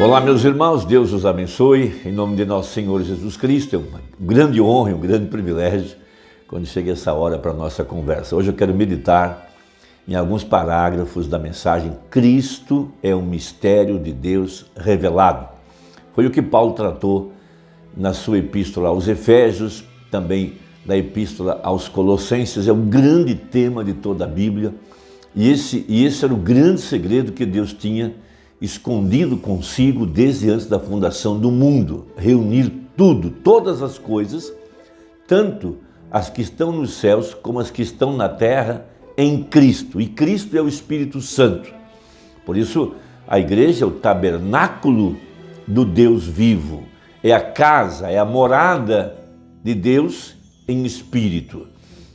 Olá, meus irmãos, Deus os abençoe, em nome de nosso Senhor Jesus Cristo. É uma grande honra e um grande privilégio quando chega essa hora para a nossa conversa. Hoje eu quero meditar em alguns parágrafos da mensagem Cristo é um mistério de Deus revelado. Foi o que Paulo tratou na sua epístola aos Efésios, também na epístola aos Colossenses. É um grande tema de toda a Bíblia e esse era o grande segredo que Deus tinha escondido consigo desde antes da fundação do mundo, reunir tudo, todas as coisas, tanto as que estão nos céus como as que estão na terra, em Cristo. E Cristo é o Espírito Santo. Por isso, a igreja é o tabernáculo do Deus vivo, é a casa, é a morada de Deus em espírito.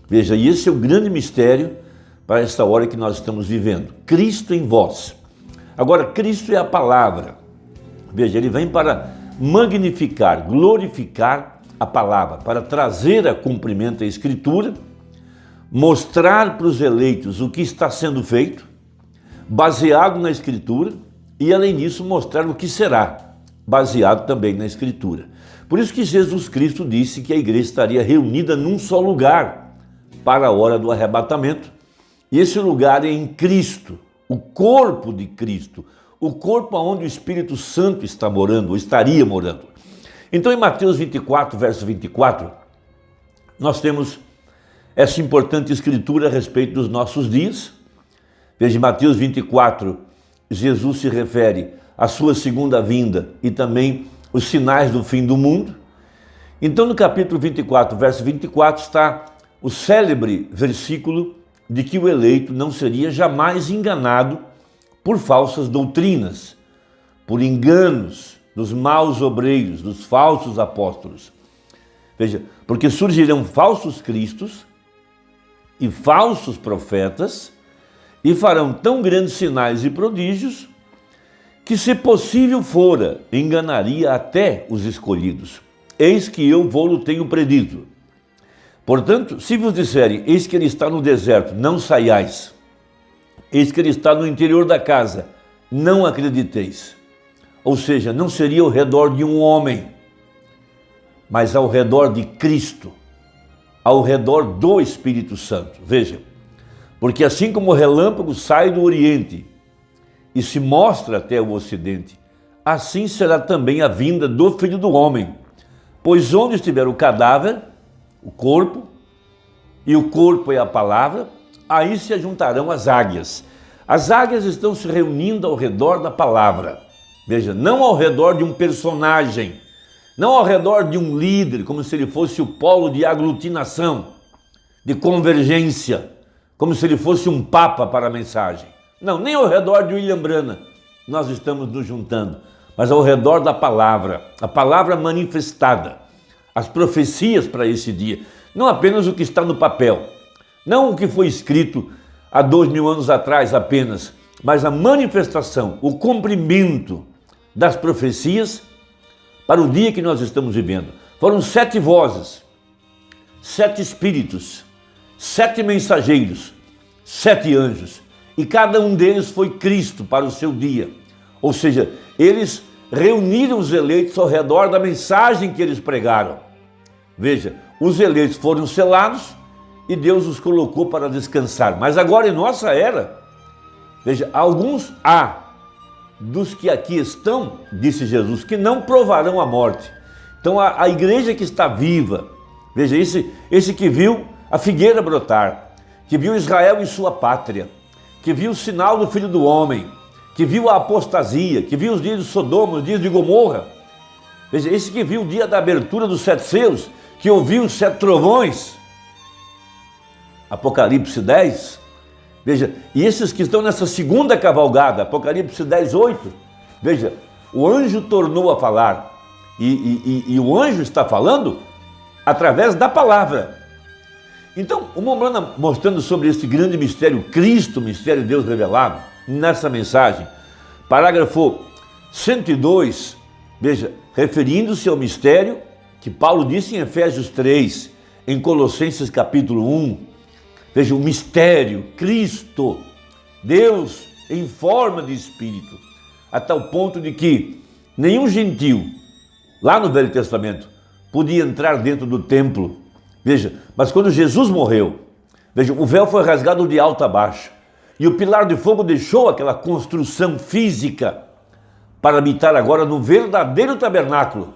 Veja, e esse é o grande mistério para esta hora que nós estamos vivendo. Cristo em vós. Agora, Cristo é a palavra. Veja, ele vem para magnificar, glorificar a palavra, para trazer a cumprimento a Escritura, mostrar para os eleitos o que está sendo feito, baseado na Escritura, e além disso mostrar o que será, baseado também na Escritura. Por isso que Jesus Cristo disse que a igreja estaria reunida num só lugar para a hora do arrebatamento, e esse lugar é em Cristo. O corpo de Cristo, o corpo onde o Espírito Santo está morando, ou estaria morando. Então, em Mateus 24, verso 24, nós temos essa importante escritura a respeito dos nossos dias. Veja, em Mateus 24, Jesus se refere à sua segunda vinda e também os sinais do fim do mundo. Então, no capítulo 24, verso 24, está o célebre versículo de que o eleito não seria jamais enganado por falsas doutrinas, por enganos dos maus obreiros, dos falsos apóstolos. Veja, porque surgirão falsos cristos e falsos profetas e farão tão grandes sinais e prodígios que, se possível fora, enganaria até os escolhidos. Eis que eu vou-lo tenho predito. Portanto, se vos disserem, eis que ele está no deserto, não saiais. Eis que ele está no interior da casa, não acrediteis. Ou seja, não seria ao redor de um homem, mas ao redor de Cristo, ao redor do Espírito Santo. Veja, porque assim como o relâmpago sai do Oriente e se mostra até o Ocidente, assim será também a vinda do Filho do Homem. Pois onde estiver o cadáver, o corpo, e o corpo é a palavra, aí se ajuntarão as águias. As águias estão se reunindo ao redor da palavra. Veja, não ao redor de um personagem, não ao redor de um líder, como se ele fosse o polo de aglutinação, de convergência, como se ele fosse um papa para a mensagem. Não, nem ao redor de William Branham nós estamos nos juntando, mas ao redor da palavra, a palavra manifestada. As profecias para esse dia, não apenas o que está no papel, não o que foi escrito há 2000 anos atrás apenas, mas a manifestação, o cumprimento das profecias para o dia que nós estamos vivendo. Foram 7 vozes, 7 espíritos, 7 mensageiros, 7 anjos, e cada um deles foi Cristo para o seu dia. Ou seja, eles reuniram os eleitos ao redor da mensagem que eles pregaram. Veja, os eleitos foram selados e Deus os colocou para descansar. Mas agora em nossa era, veja, alguns há dos que aqui estão, disse Jesus, que não provarão a morte. Então a igreja que está viva, veja, esse que viu a figueira brotar, que viu Israel em sua pátria, que viu o sinal do Filho do Homem, que viu a apostasia, que viu os dias de Sodoma, os dias de Gomorra. Veja, esse que viu o dia da abertura dos 7 selos, que ouviu os 7 trovões, Apocalipse 10, veja, e esses que estão nessa segunda cavalgada, Apocalipse 10, 8, veja, o anjo tornou a falar, e o anjo está falando através da palavra. Então, o Mombrana mostrando sobre esse grande mistério, Cristo, mistério de Deus revelado, nessa mensagem, parágrafo 102, veja, referindo-se ao mistério que Paulo disse em Efésios 3, em Colossenses capítulo 1, veja, o mistério, Cristo, Deus em forma de Espírito, a tal ponto de que nenhum gentil, lá no Velho Testamento, podia entrar dentro do templo. Veja, mas quando Jesus morreu, veja, o véu foi rasgado de alto a baixo, e o pilar de fogo deixou aquela construção física para habitar agora no verdadeiro tabernáculo,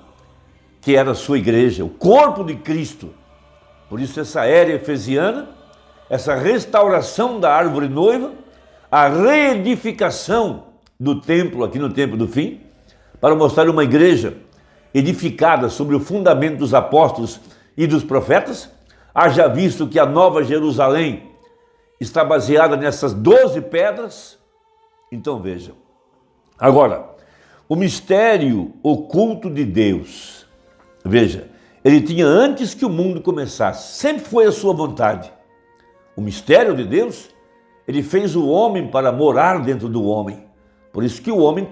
que era a sua igreja, o corpo de Cristo. Por isso essa era efesiana, essa restauração da árvore noiva, a reedificação do templo, aqui no tempo do fim, para mostrar uma igreja edificada sobre o fundamento dos apóstolos e dos profetas, haja visto que a Nova Jerusalém está baseada nessas 12 pedras. Então vejam. Agora, o mistério oculto de Deus, veja, ele tinha antes que o mundo começasse, sempre foi a sua vontade. O mistério de Deus, ele fez o homem para morar dentro do homem. Por isso que o homem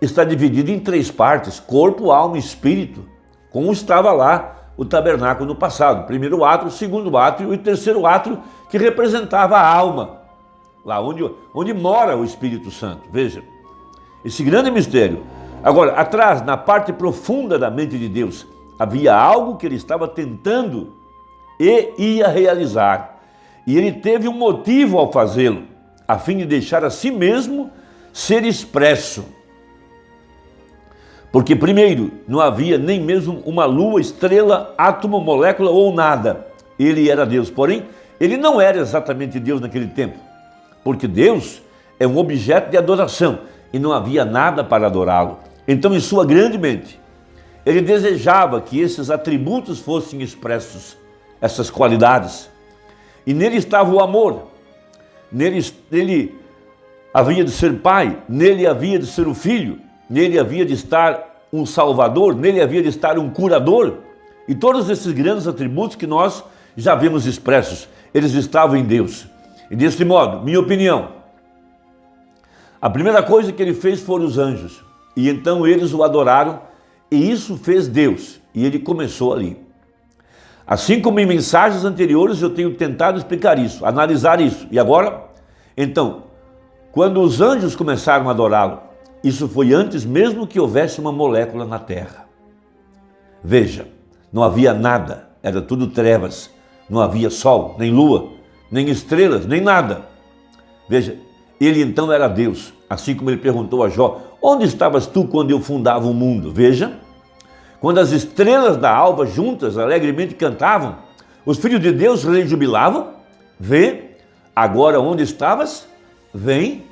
está dividido em 3 partes, corpo, alma e espírito, como estava lá o tabernáculo no passado. Primeiro átrio, segundo átrio e terceiro átrio, que representava a alma, lá onde mora o Espírito Santo. Veja, esse grande mistério. Agora, atrás, na parte profunda da mente de Deus, havia algo que ele estava tentando e ia realizar. E ele teve um motivo ao fazê-lo, a fim de deixar a si mesmo ser expresso. Porque, primeiro, não havia nem mesmo uma lua, estrela, átomo, molécula ou nada. Ele era Deus, porém, ele não era exatamente Deus naquele tempo, porque Deus é um objeto de adoração e não havia nada para adorá-lo. Então, em sua grande mente, ele desejava que esses atributos fossem expressos, essas qualidades. E nele estava o amor, nele havia de ser pai, nele havia de ser o filho, nele havia de estar um salvador, nele havia de estar um curador. E todos esses grandes atributos que nós já vimos expressos, eles estavam em Deus. E desse modo, minha opinião, a primeira coisa que ele fez foram os anjos. E então eles o adoraram, e isso fez Deus. E ele começou ali. Assim como em mensagens anteriores eu tenho tentado explicar isso, analisar isso. E agora, então, quando os anjos começaram a adorá-lo, isso foi antes mesmo que houvesse uma molécula na terra. Veja, não havia nada, era tudo trevas. Não havia sol, nem lua, nem estrelas, nem nada. Veja, ele então era Deus, assim como ele perguntou a Jó, onde estavas tu quando eu fundava o mundo? Veja, quando as estrelas da alva juntas alegremente cantavam, os filhos de Deus rejubilavam. Vê, agora onde estavas? Vem.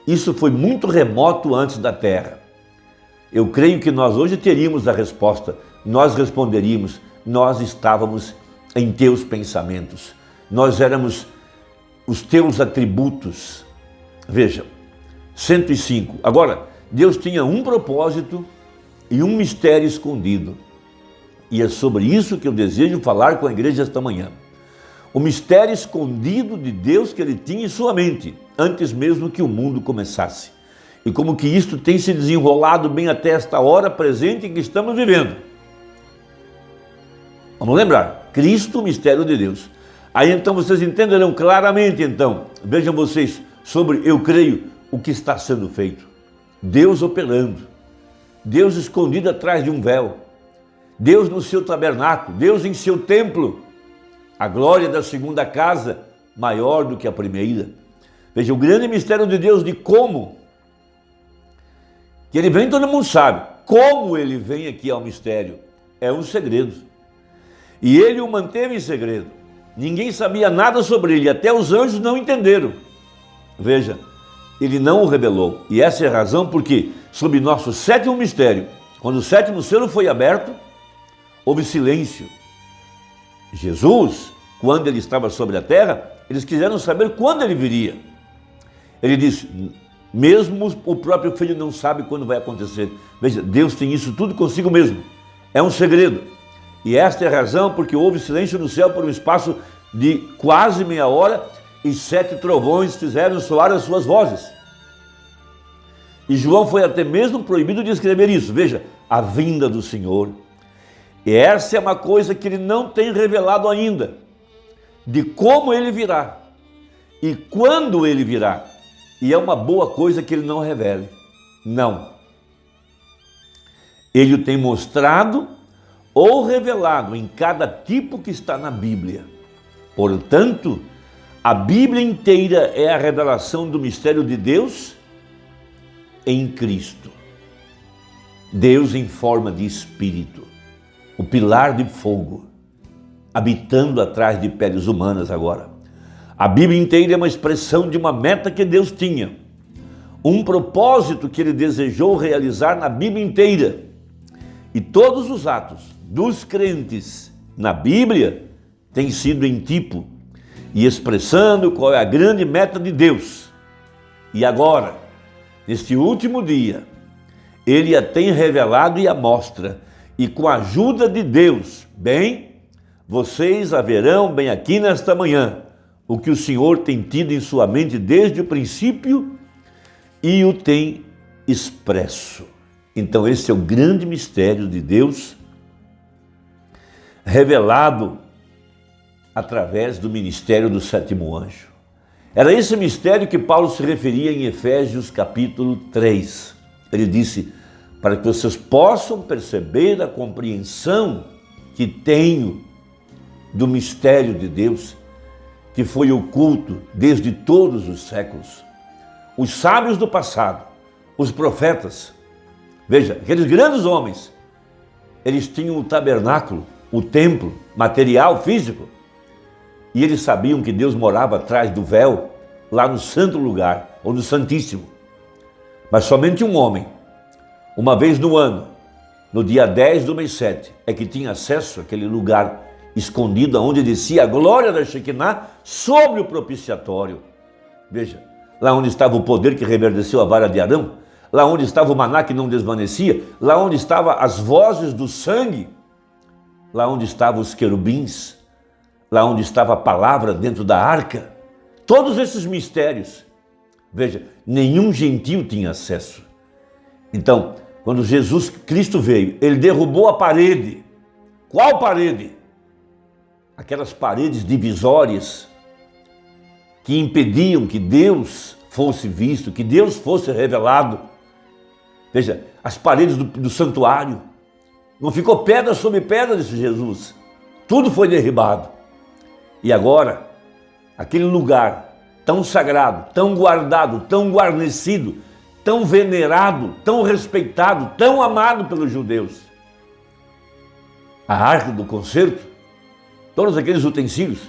Isso foi muito remoto antes da terra. Eu creio que nós hoje teríamos a resposta. Nós responderíamos, nós estávamos em teus pensamentos. Nós éramos os teus atributos. Veja, 105. Agora, Deus tinha um propósito e um mistério escondido. E é sobre isso que eu desejo falar com a igreja esta manhã. O mistério escondido de Deus que ele tinha em sua mente, antes mesmo que o mundo começasse. E como que isto tem se desenrolado bem até esta hora presente em que estamos vivendo. Vamos lembrar, Cristo, o mistério de Deus. Aí então vocês entenderão claramente, então, vejam vocês, sobre, eu creio, o que está sendo feito. Deus operando, Deus escondido atrás de um véu, Deus no seu tabernáculo, Deus em seu templo, a glória da segunda casa maior do que a primeira. Veja, o grande mistério de Deus de como que ele vem, todo mundo sabe. Como ele vem aqui ao mistério é um segredo. E ele o manteve em segredo. Ninguém sabia nada sobre ele, até os anjos não entenderam. Veja, ele não o revelou. E essa é a razão porque, sob nosso sétimo mistério, quando o sétimo selo foi aberto, houve silêncio. Jesus, quando ele estava sobre a terra, eles quiseram saber quando ele viria. Ele disse, mesmo o próprio filho não sabe quando vai acontecer. Veja, Deus tem isso tudo consigo mesmo. É um segredo. E esta é a razão porque houve silêncio no céu por um espaço de quase meia hora e 7 trovões fizeram soar as suas vozes. E João foi até mesmo proibido de escrever isso. Veja, a vinda do Senhor. E essa é uma coisa que ele não tem revelado ainda, de como ele virá e quando ele virá. E é uma boa coisa que ele não revele. Não. Ele o tem mostrado ou revelado em cada tipo que está na Bíblia. Portanto, a Bíblia inteira é a revelação do mistério de Deus em Cristo. Deus em forma de Espírito, o pilar de fogo, habitando atrás de peles humanas agora. A Bíblia inteira é uma expressão de uma meta que Deus tinha, um propósito que Ele desejou realizar na Bíblia inteira. E todos os atos dos crentes na Bíblia têm sido em tipo e expressando qual é a grande meta de Deus. E agora, neste último dia, Ele a tem revelado e a mostra. E com a ajuda de Deus, vocês haverão bem aqui nesta manhã o que o Senhor tem tido em sua mente desde o princípio e o tem expresso. Então esse é o grande mistério de Deus revelado através do ministério do sétimo anjo. Era esse mistério que Paulo se referia em Efésios capítulo 3. Ele disse, para que vocês possam perceber a compreensão que tenho do mistério de Deus, que foi oculto desde todos os séculos. Os sábios do passado, os profetas, veja, aqueles grandes homens, eles tinham o tabernáculo, o templo, material, físico, e eles sabiam que Deus morava atrás do véu, lá no santo lugar, ou no santíssimo. Mas somente um homem, uma vez no ano, no dia 10 do mês 7, é que tinha acesso àquele lugar escondido, onde descia a glória da Shekinah sobre o propiciatório. Veja, lá onde estava o poder que reverdeceu a vara de Arão, lá onde estava o maná que não desvanecia, lá onde estavam as vozes do sangue, lá onde estavam os querubins, lá onde estava a palavra dentro da arca. Todos esses mistérios, veja, nenhum gentio tinha acesso. Então, quando Jesus Cristo veio, Ele derrubou a parede. Qual parede? Aquelas paredes divisórias que impediam que Deus fosse visto, que Deus fosse revelado. Veja, as paredes do santuário. Não ficou pedra sobre pedra, disse Jesus. Tudo foi derribado. E agora, aquele lugar tão sagrado, tão guardado, tão guarnecido, tão venerado, tão respeitado, tão amado pelos judeus. A arca do concerto, todos aqueles utensílios,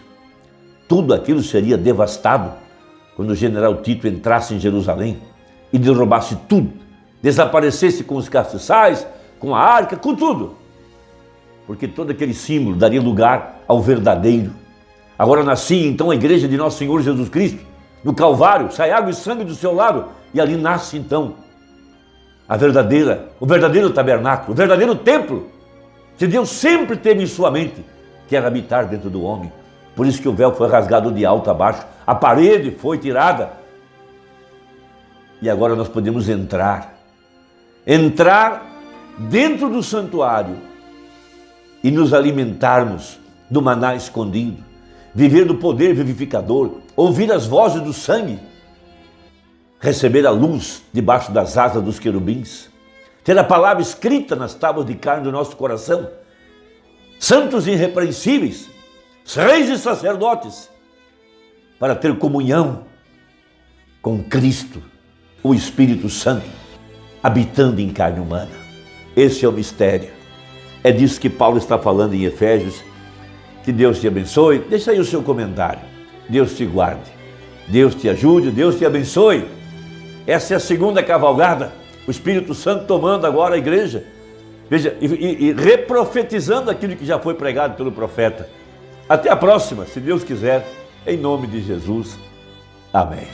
tudo aquilo seria devastado quando o general Tito entrasse em Jerusalém e derrubasse tudo, desaparecesse com os castiçais, com a arca, com tudo. Porque todo aquele símbolo daria lugar ao verdadeiro. Agora nascia então a igreja de nosso Senhor Jesus Cristo, no Calvário, sai água e sangue do seu lado, e ali nasce então o verdadeiro tabernáculo, o verdadeiro templo, que Deus sempre teve em sua mente, que era habitar dentro do homem. Por isso que o véu foi rasgado de alto a baixo, a parede foi tirada, e agora nós podemos entrar dentro do santuário e nos alimentarmos do maná escondido, viver do poder vivificador, ouvir as vozes do sangue, receber a luz debaixo das asas dos querubins, ter a palavra escrita nas tábuas de carne do nosso coração, santos irrepreensíveis, reis e sacerdotes, para ter comunhão com Cristo, o Espírito Santo, habitando em carne humana. Esse é o mistério. É disso que Paulo está falando em Efésios. Que Deus te abençoe. Deixa aí o seu comentário. Deus te guarde. Deus te ajude. Deus te abençoe. Essa é a segunda cavalgada. O Espírito Santo tomando agora a igreja. Veja, e reprofetizando aquilo que já foi pregado pelo profeta. Até a próxima, se Deus quiser, em nome de Jesus. Amém.